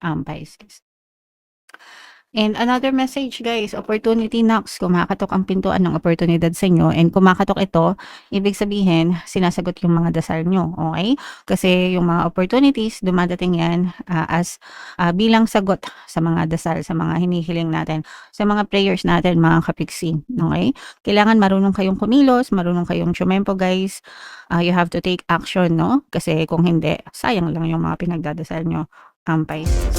Pisces. And another message guys, opportunity knocks, kumakatok ang pintuan ng oportunidad sa inyo, and kumakatok ito, ibig sabihin, sinasagot yung mga dasal nyo, okay? Kasi yung mga opportunities, dumadating yan bilang sagot sa mga dasal, sa mga hinihiling natin, sa mga prayers natin, mga kapiksi, okay? Kailangan marunong kayong kumilos, marunong kayong tumempo guys, you have to take action, no? Kasi kung hindi, sayang lang yung mga pinagdadasal nyo, Pisces.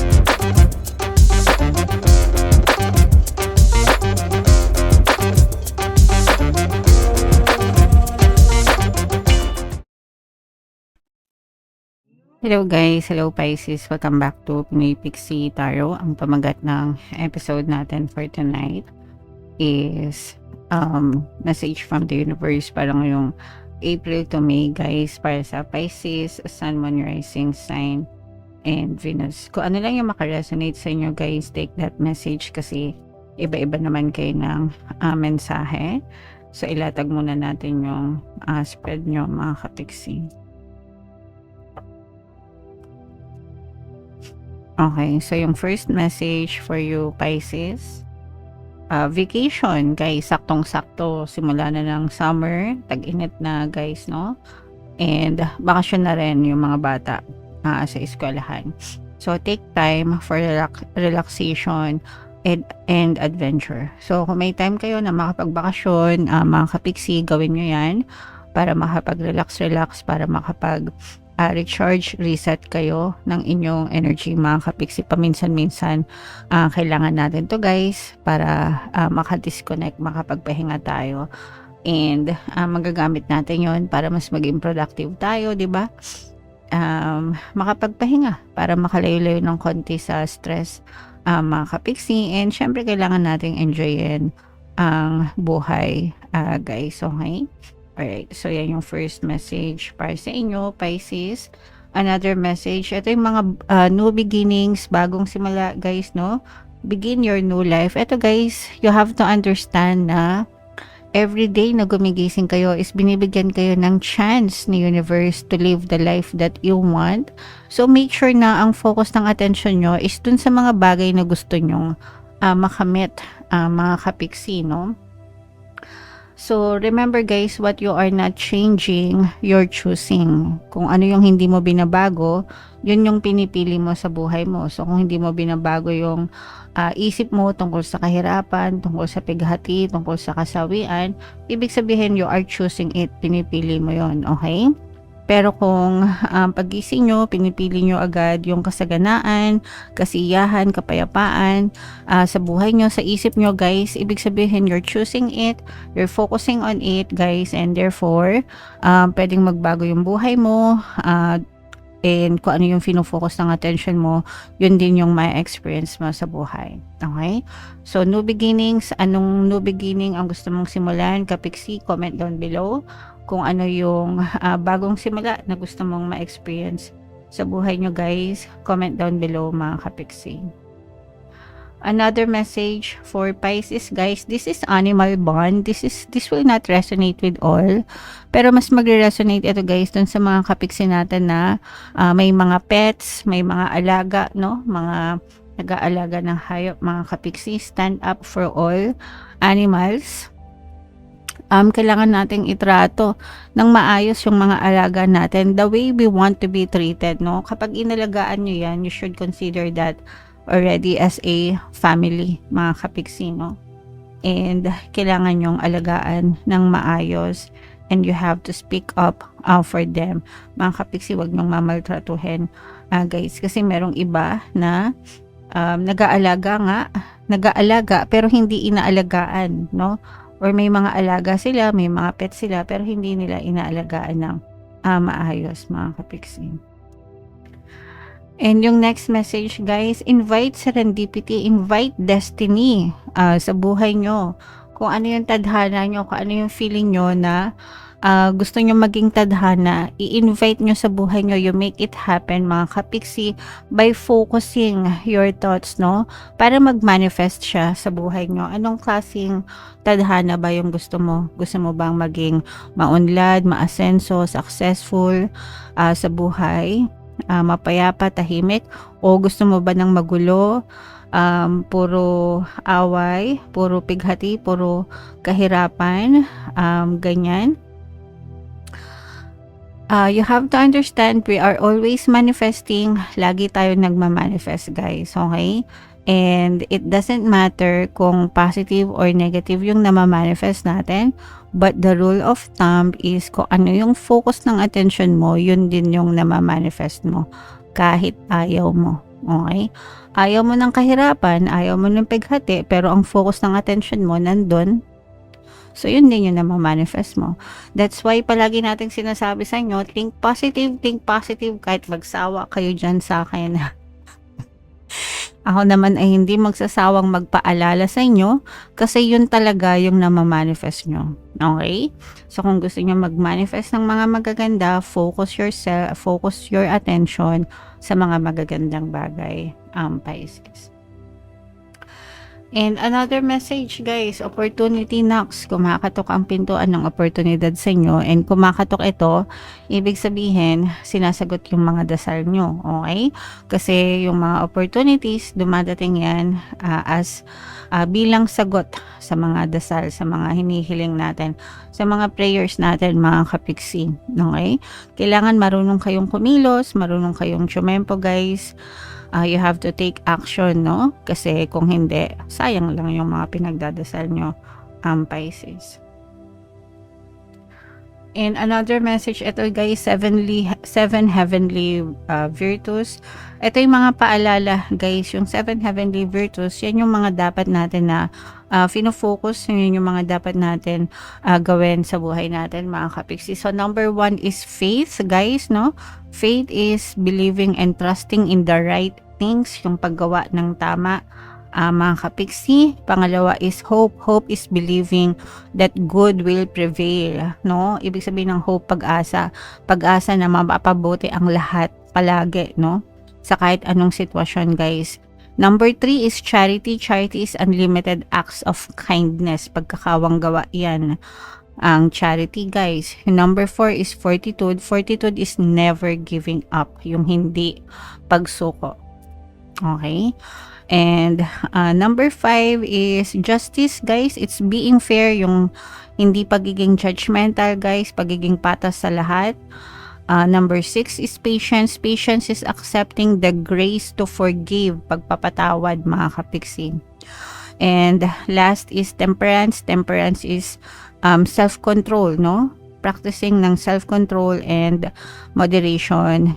Hello guys, hello Pisces, welcome back to Pinoy Pixie Tarot. Ang pamagat ng episode natin for tonight is message from the universe para ngayong April to May guys, para sa Pisces, Sun, Moon, Rising Sign, and Venus. Kung ano lang yung makaresonate sa inyo guys, take that message kasi iba-iba naman kayo ng mensahe. So ilatag muna natin yung spread nyo mga kapiksi. Okay, so yung first message for you Pisces, vacation guys, saktong-sakto, simula na ng summer, tag-init na guys, no? And bakasyon na rin yung mga bata sa eskwelahan. So take time for relaxation and adventure. So kung may time kayo na makapagbakasyon, mga kapiksi, gawin nyo yan para makapag-relax, para recharge, reset kayo ng inyong energy mga kapiksi. Paminsan-minsan kailangan natin to guys para makadisconnect, makapagpahinga tayo, and magagamit natin yon para mas maging productive tayo, di ba? Makapagpahinga para makalayo-layo ng konti sa stress mga kapiksi, and syempre kailangan nating enjoyin ang buhay guys, okay? Alright, so yan yung first message para sa inyo, Pisces. Another message, ito yung mga new beginnings, bagong simula guys, no? Begin your new life. Ito guys, you have to understand na everyday na gumigising kayo is binibigyan kayo ng chance ni universe to live the life that you want. So make sure na ang focus ng attention nyo is dun sa mga bagay na gusto nyong makamit, mga kapiksi, no? So, remember guys, what you are not changing, you're choosing. Kung ano yung hindi mo binabago, yun yung pinipili mo sa buhay mo. So, kung hindi mo binabago yung isip mo tungkol sa kahirapan, tungkol sa pighati, tungkol sa kasawian, ibig sabihin you are choosing it, pinipili mo yon, okay? Pero kung pagising nyo, pinipili nyo agad yung kasaganaan, kasiyahan, kapayapaan sa buhay nyo, sa isip nyo guys, ibig sabihin you're choosing it, you're focusing on it guys, and therefore pwedeng magbago yung buhay mo, and kung ano yung fino-focus ng attention mo, yun din yung may experience mo sa buhay. Okay? So, new beginnings, anong new beginning ang gusto mong simulan? Kapiksi, comment down below kung ano yung bagong simula na gusto mong ma-experience sa buhay nyo guys. Comment down below mga kapiksi. Another message for Pisces guys, this is animal bond. This will not resonate with all, pero mas magre-resonate ito guys dun sa mga kapiksi natin na may mga pets, may mga alaga, no? Mga nag-aalaga ng hayop, mga kapiksi. Stand up for all animals. Kailangan nating itrato ng maayos yung mga alaga natin the way we want to be treated, no? Kapag inalagaan nyo yan, you should consider that already as a family, mga kapiksi, no? And kailangan yung alagaan ng maayos, and you have to speak up for them. Mga kapiksi, wag nyong mamaltratuhin guys, kasi merong iba na nag-aalaga pero hindi inaalagaan, no? Or may mga alaga sila, may mga pet sila, pero hindi nila inaalagaan ng maayos, mga kapiksi. And yung next message guys, invite serendipity, invite destiny sa buhay nyo. Kung ano yung tadhana nyo, kung ano yung feeling nyo na gusto nyo maging tadhana, i-invite nyo sa buhay nyo. You make it happen, mga kapiksi, by focusing your thoughts, no? Para mag-manifest siya sa buhay nyo. Anong klaseng tadhana ba yung gusto mo? Gusto mo bang maging maunlad, maasenso, successful sa buhay? mapayapa, tahimik, o gusto mo ba ng magulo, puro away, puro pighati, puro kahirapan, ganyan. You have to understand, we are always manifesting. Lagi tayo nagma-manifest, guys. Okay? And it doesn't matter kung positive or negative yung namamanifest natin. But the rule of thumb is kung ano yung focus ng attention mo, yun din yung namamanifest mo. Kahit ayaw mo. Okay? Ayaw mo ng kahirapan, ayaw mo ng pighati, pero ang focus ng attention mo nandun. So, yun din yung namamanifest mo. That's why palagi natin sinasabi sa inyo, think positive, kahit magsawa kayo dyan sa akin. Ako naman ay hindi magsasawang magpaalala sa inyo kasi yun talaga yung namamanifest nyo. Okay? So, kung gusto nyo mag-manifest ng mga magaganda, focus your attention sa mga magagandang bagay. Pisces. And another message, guys, opportunity knocks. Kumakatok ang pintuan ng oportunidad sa inyo, and kumakatok ito, ibig sabihin, sinasagot yung mga dasal nyo, okay? Kasi yung mga opportunities, dumadating yan as bilang sagot sa mga dasal, sa mga hinihiling natin, sa mga prayers natin, mga kapiksi, okay? Kailangan marunong kayong kumilos, marunong kayong tsumempo, guys. You have to take action, no? Kasi kung hindi, sayang lang yung mga pinagdadasal nyo, Pisces. And another message, ito guys, seven heavenly virtues. Ito yung mga paalala, guys, yung 7 heavenly virtues, yan yung mga dapat natin na fino-focus, yun yung mga dapat natin gawin sa buhay natin, mga kapiksi. So, number 1 is faith, guys, no? Faith is believing and trusting in the right things, yung paggawa ng tama, mga kapiksi. Pangalawa is hope. Hope is believing that good will prevail, no? Ibig sabihin ng hope, pag-asa. Pag-asa na mapapabuti ang lahat palagi, no? Sa kahit anong sitwasyon, guys. Number 3 is charity. Charity is unlimited acts of kindness. Pagkakawang gawa yan, ang charity, guys. Number 4 is fortitude. Fortitude is never giving up. Yung hindi pagsuko. Okay? And number 5 is justice, guys. It's being fair. Yung hindi pagiging judgmental, guys. Pagiging patas sa lahat. Number 6 is patience. Patience is accepting the grace to forgive, pagpapatawad, mga kapiksi. And last is temperance. Temperance is self-control, no? Practicing ng self-control and moderation.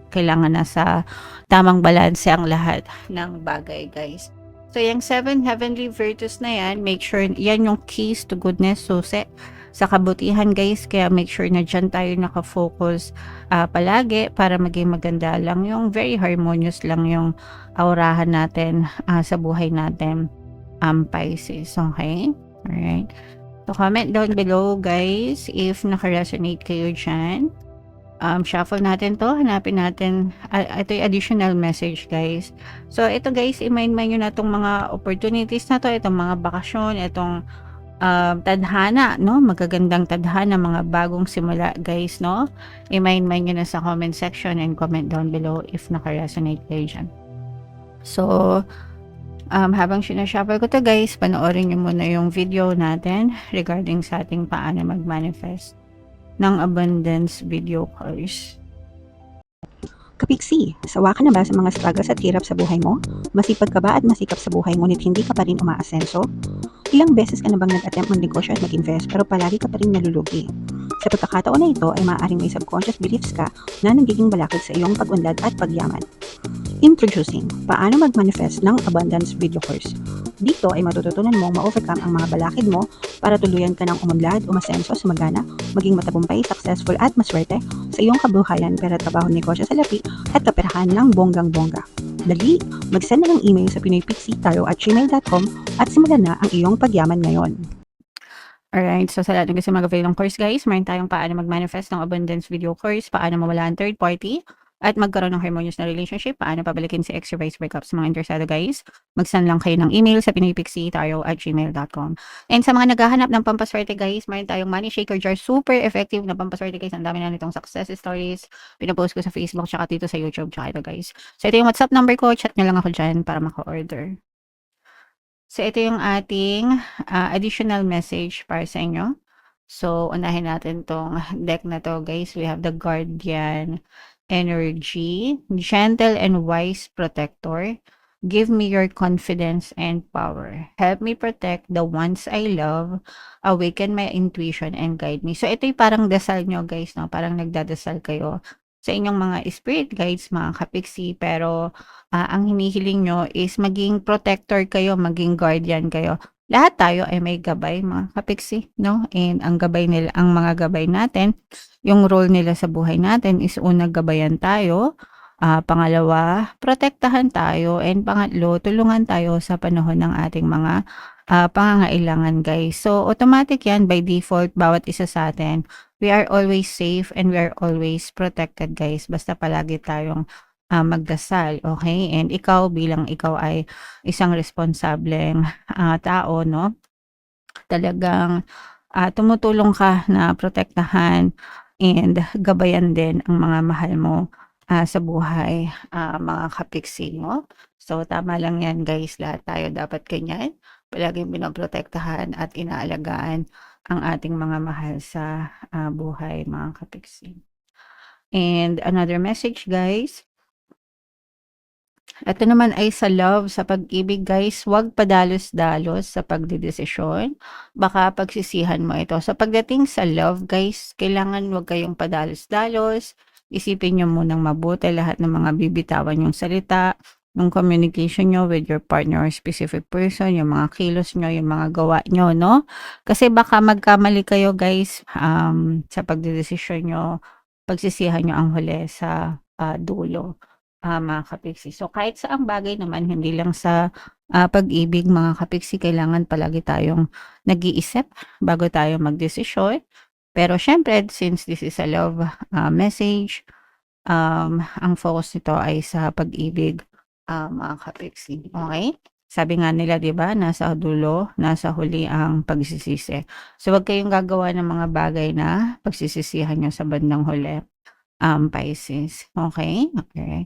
Kailangan na sa tamang balanse ang lahat ng bagay, guys. So, yung 7 heavenly virtues na yan, make sure yan yung keys to goodness, susi sa kabutihan, guys. Kaya make sure na dyan tayo nakafocus palagi para maging maganda lang yung very harmonious lang yung aurahan natin sa buhay natin, Pisces. Okay? Alright. So, comment down below, guys, if naka-resonate kayo dyan. Shuffle natin to, hanapin natin, ito yung additional message, guys. So, ito, guys, i-mind nyo na itong mga opportunities na to, itong mga bakasyon, itong tadhana, no? Magagandang tadhana, mga bagong simula, guys, no? I-mind nyo na sa comment section and comment down below if naka-resonate kayo dyan. So, habang sinashuffle ko to, guys, panoorin nyo muna yung video natin regarding sa ating paano mag-manifest ng abundance video course. Kapiksi, sawa ka na ba sa mga struggles at hirap sa buhay mo? Masipag ka ba at masikap sa buhay ngunit hindi ka pa rin umaasenso? Ilang beses ka na bang nag-attempt mag-negosyo at mag-invest pero palagi ka pa rin nalulugi? Sa pagkakataon na ito ay maaaring may subconscious beliefs ka na nagiging balakid sa iyong pag-unlad at pagyaman. Introducing, paano mag-manifest ng abundance video course. Dito ay matututunan mong ma-overcome ang mga balakid mo para tuluyan ka ng umunlad, umasenso, sumagana, maging matagumpay, successful at maswerte sa iyong kabuhayan, pera, trabaho, negosyo, salapi at kaperahan ng bonggang-bongga. Dali, mag-send na ng email sa pinoypixie@gmail.com at simulan na ang iyong pagyaman ngayon. Alright, so sa lahat ng gusto mag-avail ng course, guys, meron tayong paano mag-manifest ng abundance video course, paano mawala ang third party, at magkaroon ng harmonious na relationship, paano pabalikin si ex reverse breakup sa mga interesado guys, mag-send lang kayo ng email sa pinoypixie.gmail.com. And sa mga naghahanap ng pampaswerte guys, mayroon tayong money shaker jar, super effective na pampaswerte guys, ang dami na nitong success stories, pinapost ko sa Facebook, tsaka dito sa YouTube, tsaka ito guys. So ito yung WhatsApp number ko, chat nyo lang ako dyan para maka-order. So ito yung ating additional message para sa inyo. So, unahin natin tong deck na to, guys. We have the Guardian Energy, Gentle and Wise Protector. Give me your confidence and power. Help me protect the ones I love. Awaken my intuition and guide me. So, ito yung parang dasal nyo, guys, no? Parang nagdadasal kayo sa inyong mga spirit guides, mga kapiksi. Pero, ang hinihiling nyo is maging protector kayo, maging guardian kayo. Lahat tayo ay may gabay, mga kapiksi, no? And ang gabay nila, ang mga gabay natin, yung role nila sa buhay natin is unang gabayan tayo, pangalawa, protektahan tayo, and pangatlo, tulungan tayo sa panahon ng ating mga pangangailangan, guys. So, automatic yan by default, bawat isa sa atin. We are always safe and we are always protected, guys. Basta palagi tayong magdasal, okay? And ikaw bilang ikaw ay isang responsableng tao, no? Talagang tumutulong ka na protektahan and gabayan din ang mga mahal mo sa buhay, mga kapiksi mo. So, tama lang yan guys, lahat tayo dapat ganyan. Palaging pinoprotektahan at inaalagaan ang ating mga mahal sa buhay, mga kapiksi. And another message guys, ito naman ay sa love, sa pag-ibig guys, huwag padalos-dalos sa pagdedesisyon. Baka pagsisihan mo ito. Sa pagdating sa love guys, kailangan huwag kayong padalos-dalos. Isipin nyo munang mabuti lahat ng mga bibitawan yung salita, yung communication nyo with your partner or specific person, yung mga kilos nyo, yung mga gawa nyo, no? Kasi baka magkamali kayo guys sa pagdedesisyon nyo, pagsisihan nyo ang huli sa dulo. Mga kapiksi. So, kahit saang bagay naman, hindi lang sa pag-ibig, mga kapiksi, kailangan palagi tayong nag-iisip bago tayo magdesisyon. Pero, syempre, since this is a love message, ang focus nito ay sa pag-ibig, mga kapiksi. Okay? Sabi nga nila, di ba, nasa dulo, nasa huli ang pagsisisi. So, wag kayong gagawa ng mga bagay na pagsisisihan nyo sa bandang huli, Pisces. Okay? Okay.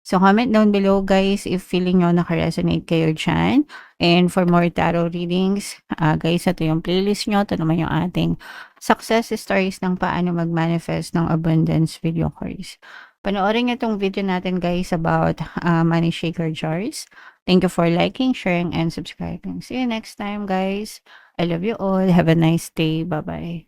So, comment down below guys if feeling nyo naka-resonate kayo dyan. And for more tarot readings, guys, ito yung playlist nyo. Ito naman yung ating success stories ng paano mag-manifest ng abundance video course. Panoorin nyo itong video natin guys about money shaker jars. Thank you for liking, sharing, and subscribing. See you next time guys. I love you all. Have a nice day. Bye-bye.